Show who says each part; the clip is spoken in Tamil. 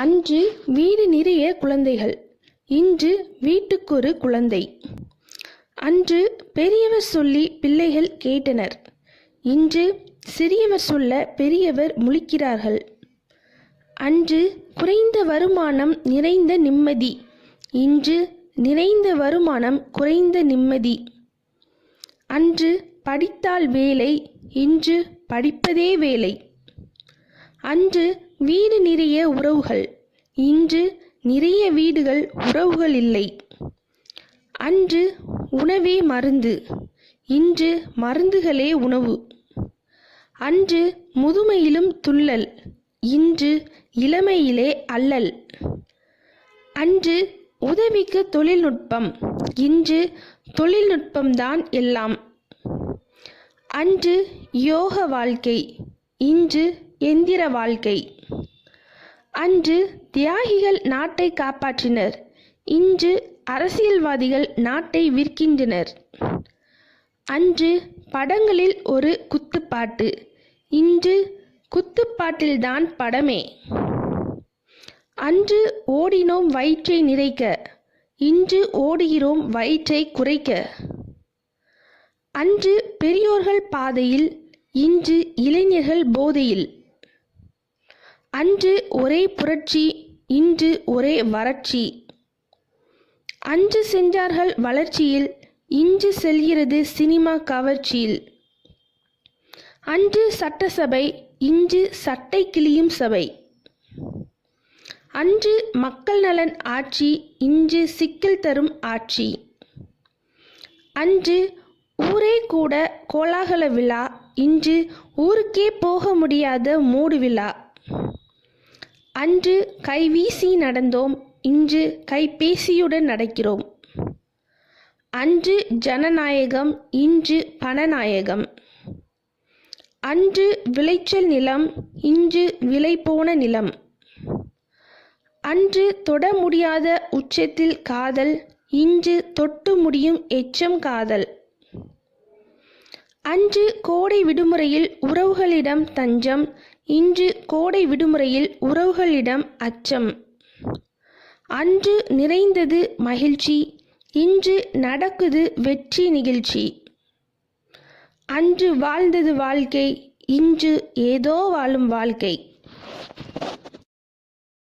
Speaker 1: அன்று வீடு நிறைய குழந்தைகள், இன்று வீட்டுக்கொரு குழந்தை. அன்று பெரியவர் சொல்லி பிள்ளைகள் கேட்டனர், இன்று சிறியவர் சொல்ல பெரியவர் முழிக்கிறார்கள். அன்று குறைந்த வருமானம் நிறைந்த நிம்மதி, இன்று நிறைந்த வருமானம் குறைந்த நிம்மதி. அன்று படித்தால் வேலை, இன்று படிப்பதே வேலை. அன்று வீடு நிறைய உறவுகள், இன்று நிறைய வீடுகள் உறவுகள் இல்லை. அன்று உணவே மருந்து, இன்று மருந்துகளே உணவு. அன்று முதுமையிலும் துள்ளல், இன்று இளமையிலே அல்லல். அன்று உதவிக்கு தொழில்நுட்பம், இன்று தொழில்நுட்பம்தான் எல்லாம். அன்று யோக வாழ்க்கை, இன்று எந்திர வாழ்க்கை. அன்று தியாகிகள் நாட்டை காப்பாற்றினர், இன்று அரசியல்வாதிகள் நாட்டை விற்கின்றனர். அன்று படங்களில் ஒரு குத்துப்பாட்டு, இன்று குத்துப்பாட்டில்தான் படமே. அன்று ஓடினோம் வயிற்றை நிறைக்க, இன்று ஓடுகிறோம் வயிற்றை குறைக்க. அன்று பெரியோர்கள் பாதையில், இன்று இளைஞர்கள் போதையில். அன்று ஒரே புரட்சி, இன்று ஒரே வறட்சி. அன்று சென்றார்கள் வளர்ச்சியில், இன்று செல்கிறது சினிமா கவர்ச்சியில். அன்று சட்டசபை, இன்று சட்டை கிழியும் சபை. அன்று மக்கள் நலன் ஆட்சி, இன்று சிக்கல் தரும் ஆட்சி. அன்று ஊரே கூட கோலாகல விழா, இன்று ஊருக்கே போக முடியாத மூடு விழா. அன்று கைவீசி நடந்தோம், இன்று கைபேசியுடன் நடக்கிறோம். அன்று ஜனநாயகம், இன்று பணநாயகம். அன்று விளைச்சல் நிலம், இன்று விலை போன நிலம். அன்று தொட முடியாத உச்சத்தில் காதல், இன்று தொட்டு முடியும் எச்சம் காதல். அன்று கோடை விடுமுறையில் உறவுகளிடம் தஞ்சம், இன்று கோடை விடுமுறையில் உறவுகளிடம் அச்சம். அன்று நிறைந்தது மகிழ்ச்சி, இன்று நடக்குது வெற்றி நிகழ்ச்சி. அன்று வாழ்ந்தது வாழ்க்கை, இன்று ஏதோ வாழும் வாழ்க்கை.